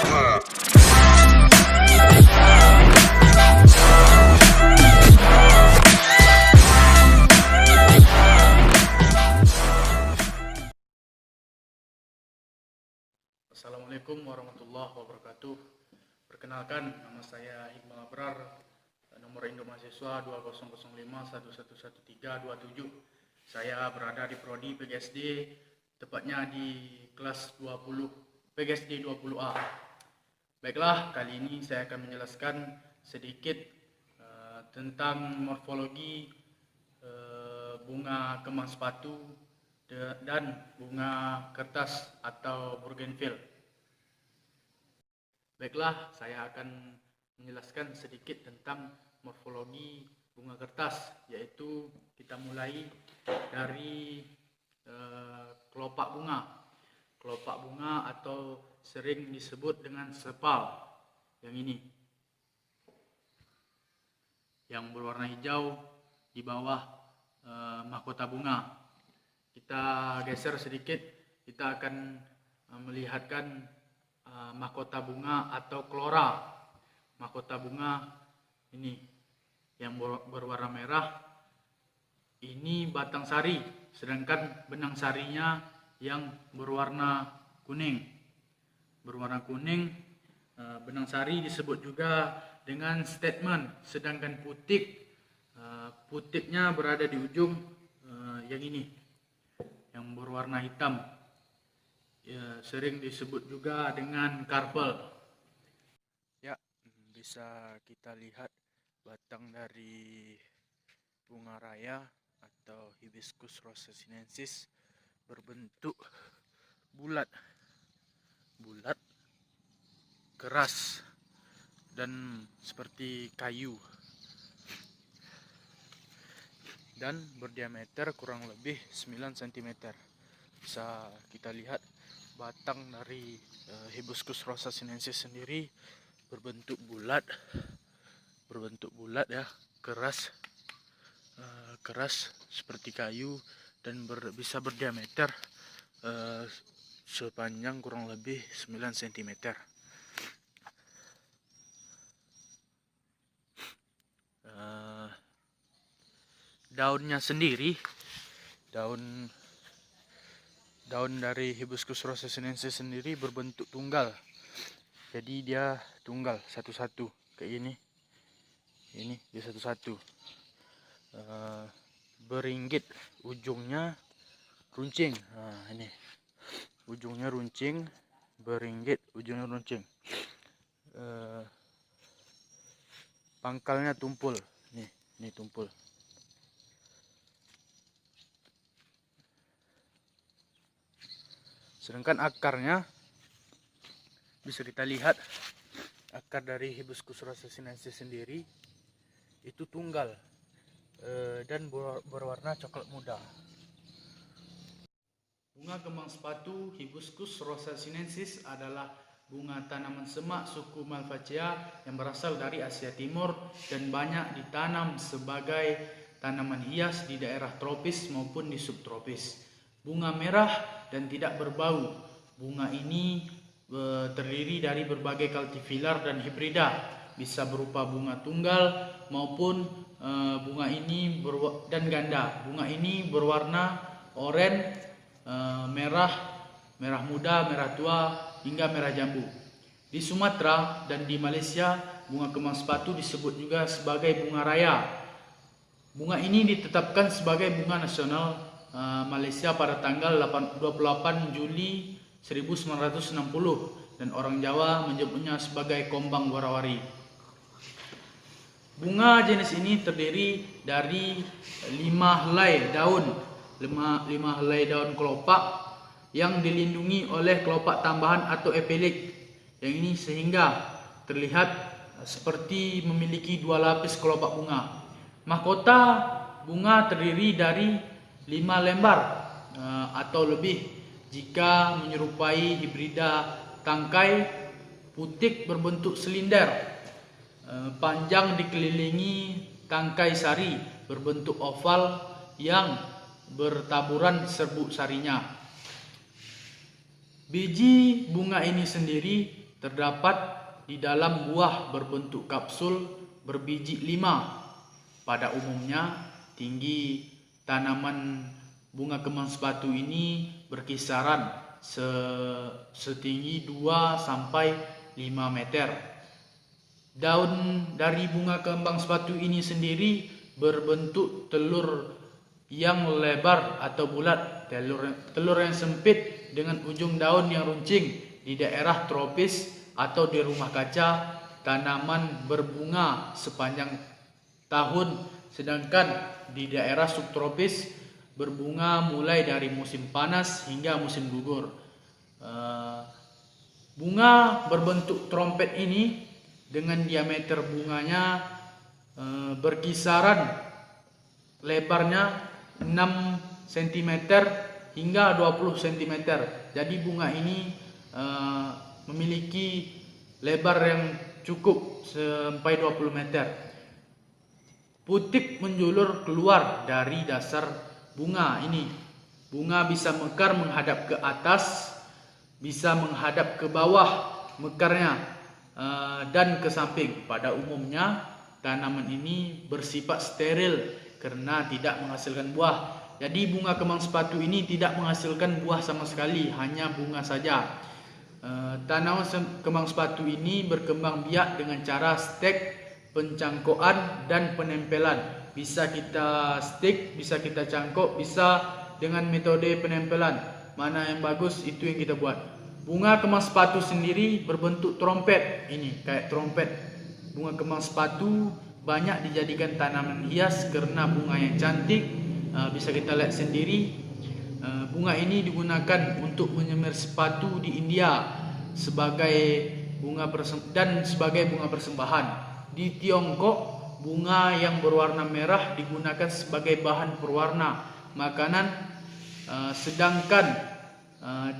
Assalamualaikum warahmatullahi wabarakatuh. Perkenalkan, nama saya Iqbal Abrar, nomor induk mahasiswa 2005111327. Saya berada di prodi PGSD, tepatnya di kelas 20 PGSD 20A. Baiklah, kali ini saya akan menjelaskan sedikit tentang morfologi bunga kembang sepatu dan bunga kertas atau bougainville. Baiklah, saya akan menjelaskan sedikit tentang morfologi bunga kertas, yaitu kita mulai dari kelopak bunga. Kelopak bunga atau sering disebut dengan sepal, yang ini, yang berwarna hijau di bawah mahkota bunga. Kita geser sedikit, kita akan melihatkan mahkota bunga atau klora. Mahkota bunga ini yang berwarna merah, ini batang sari, sedangkan benang sarinya yang berwarna kuning. Berwarna kuning, benang sari disebut juga dengan stamen, sedangkan putiknya berada di ujung yang ini, yang berwarna hitam, ya, sering disebut juga dengan karpel. Ya, bisa kita lihat batang dari bunga raya atau Hibiscus rosa sinensis berbentuk bulat, keras, dan seperti kayu, dan berdiameter kurang lebih 9 cm. Bisa kita lihat batang dari Hibiscus rosa sinensis sendiri berbentuk bulat ya, keras seperti kayu, dan bisa berdiameter sepanjang kurang lebih 9 cm. Daunnya sendiri, daun dari Hibiscus rosa sinensis sendiri berbentuk tunggal. Jadi dia tunggal satu-satu kayak ini dia satu-satu, beringgit, ujungnya runcing. Nah, ini ujungnya runcing, beringgit, ujungnya runcing. Pangkalnya tumpul, ini tumpul. Sedangkan akarnya bisa kita lihat, akar dari Hibiscus rosa sinensis sendiri itu tunggal dan berwarna coklat muda. Bunga kembang sepatu Hibiscus rosa sinensis adalah bunga tanaman semak suku Malvacea yang berasal dari Asia Timur dan banyak ditanam sebagai tanaman hias di daerah tropis maupun di subtropis. Bunga merah dan tidak berbau. Bunga ini terdiri dari berbagai cultivar dan hibrida, bisa berupa bunga tunggal maupun bunga ini dan ganda. Bunga ini berwarna oranye, merah muda, merah tua, hingga merah jambu. Di Sumatera dan di Malaysia, bunga kembang sepatu disebut juga sebagai bunga raya. Bunga ini ditetapkan sebagai bunga nasional Malaysia pada tanggal 28 Juli 1960 dan orang Jawa menyebutnya sebagai kombang warawari. Bunga jenis ini terdiri dari 5 helai daun kelopak yang dilindungi oleh kelopak tambahan atau epilik, yang ini sehingga terlihat seperti memiliki 2 lapis kelopak bunga. Mahkota bunga terdiri dari 5 lembar atau lebih jika menyerupai hibrida tangkai. Putik berbentuk silinder, panjang dikelilingi tangkai sari berbentuk oval yang bertaburan serbuk sarinya. Biji bunga ini sendiri terdapat di dalam buah berbentuk kapsul berbiji 5. Pada umumnya, tinggi tanaman bunga kembang sepatu ini berkisaran setinggi 2 sampai 5 meter. Daun dari bunga kembang sepatu ini sendiri berbentuk telur yang lebar atau bulat, telur yang sempit dengan ujung daun yang runcing. Di daerah tropis atau di rumah kaca, tanaman berbunga sepanjang tahun, sedangkan di daerah subtropis berbunga mulai dari musim panas hingga musim gugur. Bunga berbentuk trompet ini dengan diameter bunganya berkisaran lebarnya 6 cm hingga 20 cm. Jadi bunga ini memiliki lebar yang cukup sampai 20 meter. Putik menjulur keluar dari dasar bunga ini. Bunga bisa mekar menghadap ke atas, bisa menghadap ke bawah mekarnya, dan ke samping. Pada umumnya tanaman ini bersifat steril karena tidak menghasilkan buah. Jadi bunga kembang sepatu ini tidak menghasilkan buah sama sekali, hanya bunga saja. Tanaman kembang sepatu ini berkembang biak dengan cara stek, pencangkokan, dan penempelan. Bisa kita stek, bisa kita cangkok, bisa dengan metode penempelan. Mana yang bagus itu yang kita buat. Bunga kembang sepatu sendiri berbentuk trompet. Ini kayak trompet. Bunga kembang sepatu banyak dijadikan tanaman hias karena bunga yang cantik. Bisa kita lihat sendiri. Bunga ini digunakan untuk menyemir sepatu di India sebagai bunga persembahan. Di Tiongkok, bunga yang berwarna merah digunakan sebagai bahan perwarna makanan. Sedangkan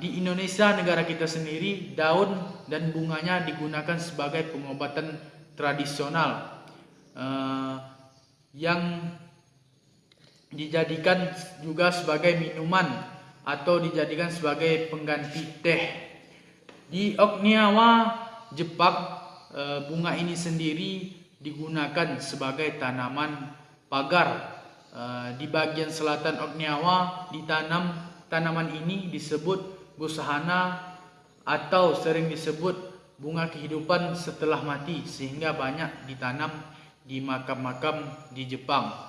di Indonesia, negara kita sendiri, daun dan bunganya digunakan sebagai pengobatan tradisional yang dijadikan juga sebagai minuman atau dijadikan sebagai pengganti teh. Di Okinawa, Jepang, bunga ini sendiri digunakan sebagai tanaman pagar. Di bagian selatan Okinawa ditanam tanaman ini disebut Gosahana atau sering disebut bunga kehidupan setelah mati, sehingga banyak ditanam di makam-makam di Jepang.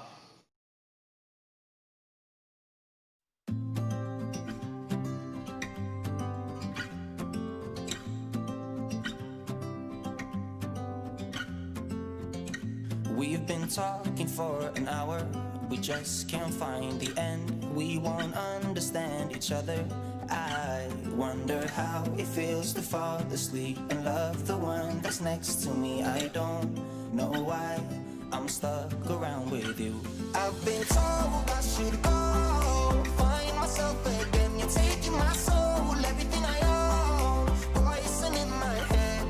We've been talking for an hour, we just can't find the end. We won't understand each other. I wonder how it feels to fall asleep and love the one that's next to me. I don't know why I'm stuck around with you. I've been told I should go find myself again. You're taking my soul, everything I own, poison in my head.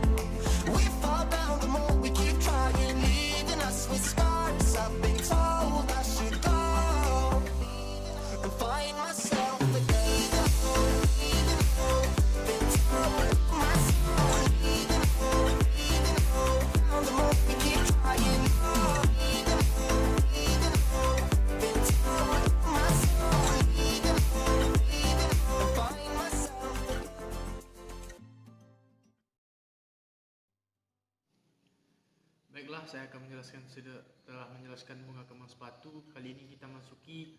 We fall down the more we keep trying, leaving us with scars. I've been told I should go and find myself again. Baiklah, saya akan setelah menjelaskan bunga kembang sepatu. Kali ini kita masuki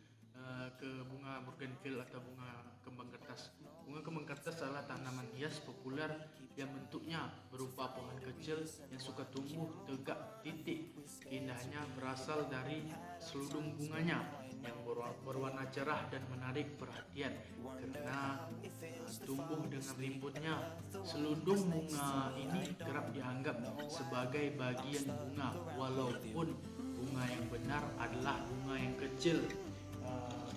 ke bunga bougainville atau bunga kembang kertas. Bunga kembang kertas adalah tanaman hias populer yang bentuknya berupa pohon kecil yang suka tumbuh tegak titik. Keindahannya berasal dari seludung bunganya yang berwarna cerah dan menarik perhatian karena tumbuh dengan rimbunnya. Seludung bunga ini kerap dianggap sebagai bagian bunga, walaupun bunga yang benar adalah bunga yang kecil.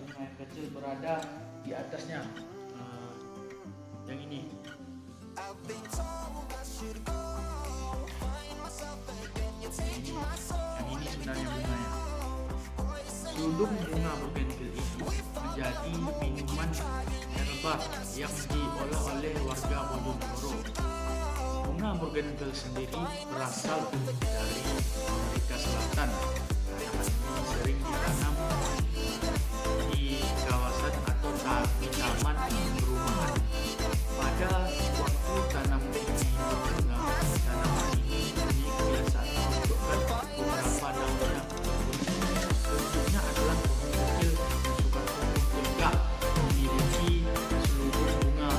Bunga yang kecil berada di atasnya, yang ini. Yang ini sebenarnya bunganya. Seludung bunga bougainville ini menjadi minuman herbal yang diolah oleh warga Bojonegoro. bougainville sendiri berasal dari Amerika Selatan. Tanaman ini sering ditanam di kawasan atau di taman perumahan. Pada waktu tanaman ini berbunga, tanaman ini mempunyai kebiasaan membentukkan beberapa daunnya. Bentuknya adalah pohon kecil yang suka tumbuh tegak, memiliki seluruh bunga.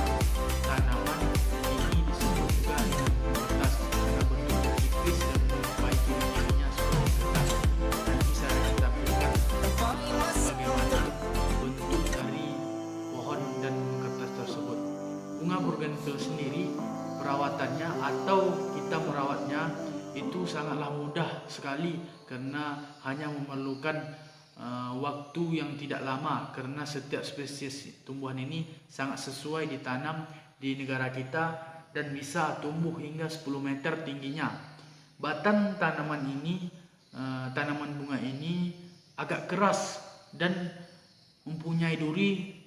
Tanaman ini disebut juga dengan bunga kertas karena bentuknya tipis dan menyerupai ciri-cirinya seperti kertas. Nanti saya akan tampilkan bagaimana bentuk dari pohon dan bunga kertas tersebut. Bunga bougainville sendiri, perawatannya atau kita merawatnya itu sangatlah mudah sekali karena hanya memerlukan waktu yang tidak lama, karena setiap spesies tumbuhan ini sangat sesuai ditanam di negara kita dan bisa tumbuh hingga 10 meter tingginya. Batang tanaman ini, tanaman bunga ini agak keras dan mempunyai duri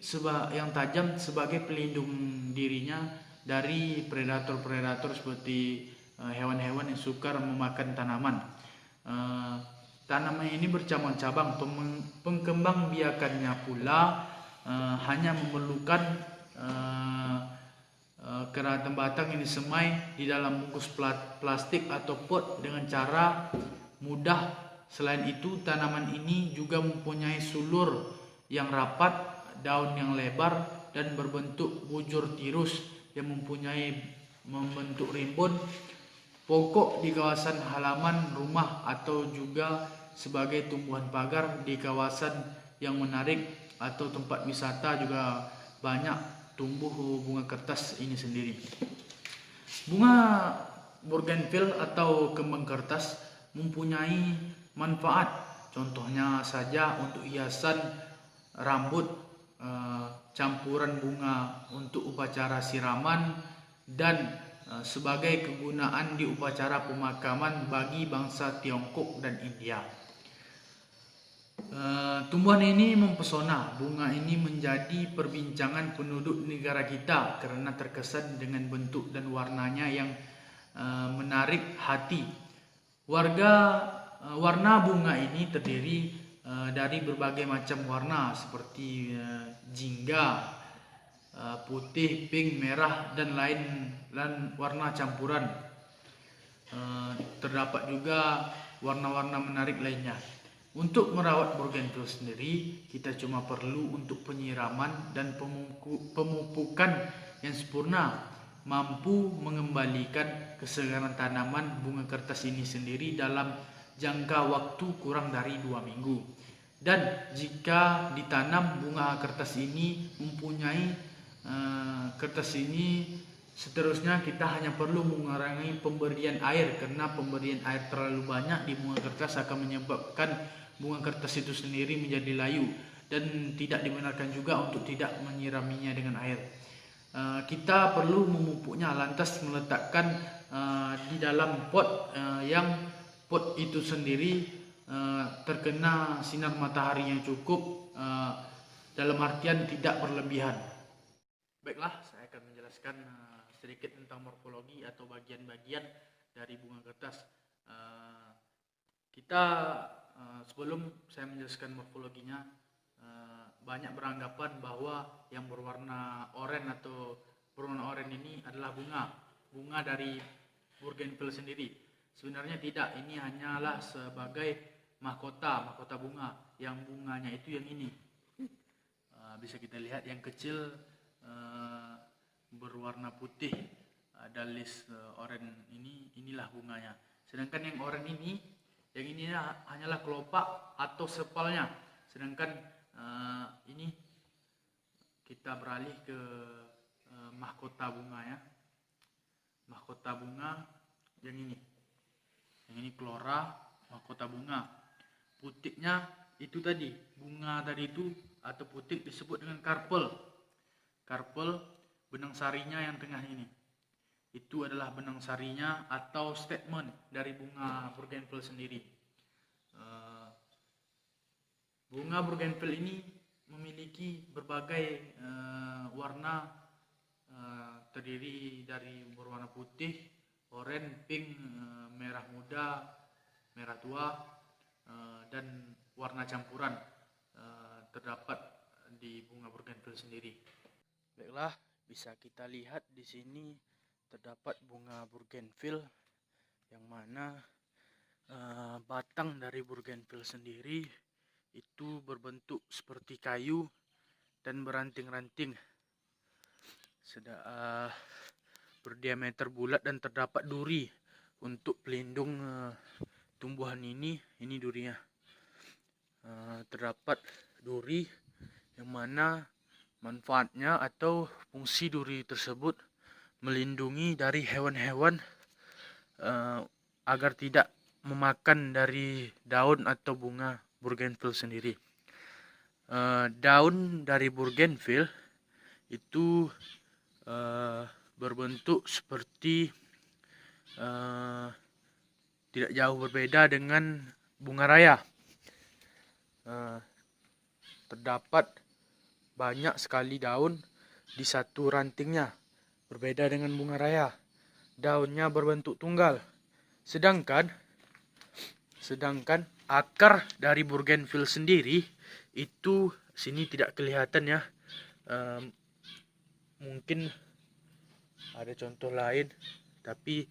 yang tajam sebagai pelindung dirinya dari predator-predator seperti hewan-hewan yang sukar memakan tanaman. Tanaman ini bercabang-cabang, pengembangbiakannya pula hanya memerlukan keratan batang yang disemai di dalam bungkus plastik atau pot dengan cara mudah. Selain itu, tanaman ini juga mempunyai sulur yang rapat, daun yang lebar dan berbentuk bujur tirus yang membentuk rimbun. Pokok di kawasan halaman rumah atau juga sebagai tumbuhan pagar di kawasan yang menarik atau tempat wisata juga banyak tumbuh bunga kertas ini sendiri. Bunga bougainville atau kembang kertas mempunyai manfaat, contohnya saja untuk hiasan rambut, campuran bunga untuk upacara siraman, dan sebagai kegunaan di upacara pemakaman bagi bangsa Tiongkok dan India. Tumbuhan ini mempesona. Bunga ini menjadi perbincangan penduduk negara kita karena terkesan dengan bentuk dan warnanya yang menarik hati. Warna bunga ini terdiri dari berbagai macam warna seperti jingga, putih, pink, merah, dan warna campuran. Terdapat juga warna-warna menarik lainnya. Untuk merawat bougainville sendiri, kita cuma perlu untuk penyiraman dan pemupukan yang sempurna, mampu mengembalikan kesegaran tanaman bunga kertas ini sendiri dalam jangka waktu kurang dari 2 minggu. Dan jika ditanam bunga kertas ini seterusnya kita hanya perlu mengurangi pemberian air, karena pemberian air terlalu banyak di bunga kertas akan menyebabkan bunga kertas itu sendiri menjadi layu dan tidak dibenarkan juga untuk tidak menyiraminya dengan air. Kita perlu memupuknya, lantas meletakkan di dalam pot yang pot itu sendiri terkena sinar matahari yang cukup, dalam artian tidak berlebihan. Baiklah, saya akan menjelaskan sedikit tentang morfologi atau bagian-bagian dari bunga kertas. Sebelum saya menjelaskan morfologinya, banyak beranggapan bahwa yang berwarna oranye atau berwarna oranye ini adalah bunga dari bougainville sendiri. Sebenarnya tidak, ini hanyalah sebagai mahkota bunga. Yang bunganya itu yang ini. Bisa kita lihat yang kecil berwarna putih, ada list oranye inilah bunganya. Sedangkan yang oranye ini hanyalah kelopak atau sepalnya. Sedangkan ini kita beralih ke mahkota bunga ya. Mahkota bunga yang ini klora, mahkota bunga. Putiknya itu tadi, bunga tadi itu atau putik disebut dengan karpel. Karpel, benang sarinya yang tengah ini. Itu adalah benang sarinya atau statement dari bunga bougainville sendiri. Bunga bougainville ini memiliki berbagai warna, terdiri dari berwarna putih, oranye, pink, merah muda, merah tua, dan warna campuran terdapat di bunga bougainville sendiri. Baiklah, bisa kita lihat di sini terdapat bunga bougainville yang mana batang dari bougainville sendiri itu berbentuk seperti kayu dan beranting-ranting, berdiameter bulat dan terdapat duri untuk pelindung tumbuhan ini. Ini durinya, terdapat duri yang mana manfaatnya atau fungsi duri tersebut melindungi dari hewan-hewan agar tidak memakan dari daun atau bunga bougainville sendiri. Daun dari bougainville itu berbentuk seperti tidak jauh berbeda dengan bunga raya. Terdapat banyak sekali daun di satu rantingnya, berbeda dengan bunga raya. Daunnya berbentuk tunggal. Sedangkan akar dari bougainville sendiri itu sini tidak kelihatan ya. Mungkin ada contoh lain, tapi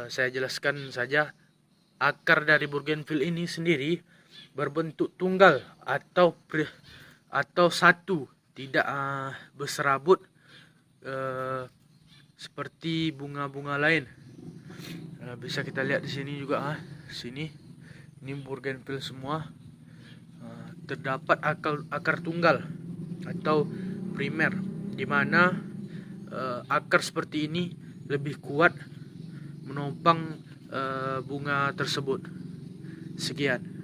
saya jelaskan saja. Akar dari bougainville ini sendiri berbentuk tunggal atau satu, tidak berserabut seperti bunga-bunga lain. Bisa kita lihat di sini juga, sini ini bougainville semua. Terdapat akar tunggal atau primer, di mana akar seperti ini lebih kuat menopang bunga tersebut. Sekian.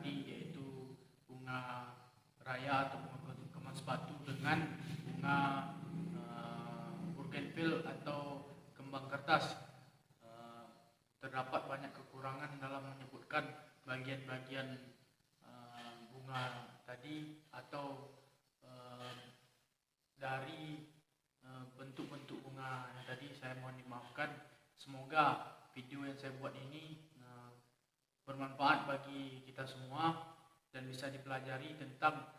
Yaitu bunga raya atau bunga kembang sepatu dengan bunga bougainville atau kembang kertas. Terdapat banyak kekurangan dalam menyebutkan bagian-bagian bunga tadi atau dari bentuk-bentuk bunga yang tadi. Saya mohon dimaafkan. Semoga video yang saya buat ini bermanfaat bagi kita semua dan bisa dipelajari tentang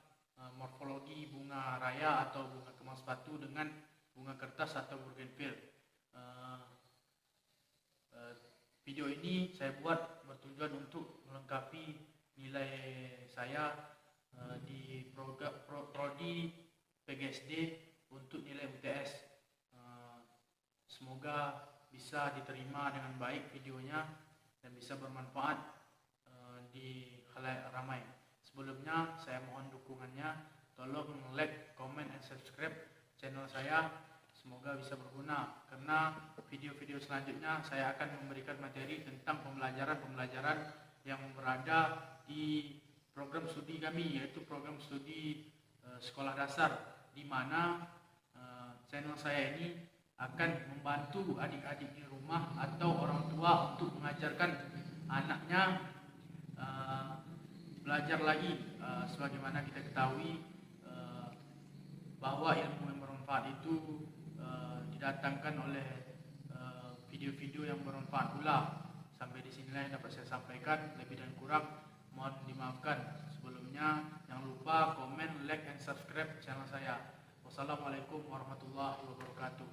morfologi bunga raya atau bunga kembang sepatu dengan bunga kertas atau bougainville. Video ini saya buat bertujuan untuk melengkapi nilai saya di prodi PGSD untuk nilai UTS. Semoga bisa diterima dengan baik videonya dan bisa bermanfaat di khalayak ramai. Sebelumnya saya mohon dukungannya, tolong like, comment, and subscribe channel saya. Semoga bisa berguna, karena video-video selanjutnya saya akan memberikan materi tentang pembelajaran yang berada di program studi kami, yaitu program studi sekolah dasar, di mana channel saya ini akan membantu adik-adik di rumah atau orang tua untuk mengajarkan anaknya belajar lagi. Sebagaimana kita ketahui bahwa ilmu yang bermanfaat itu didatangkan oleh video-video yang bermanfaat pula. Sampai di sinilah yang dapat saya sampaikan. Lebih dan kurang mohon dimaafkan. Sebelumnya jangan lupa komen, like, and subscribe channel saya. Wassalamualaikum warahmatullahi wabarakatuh.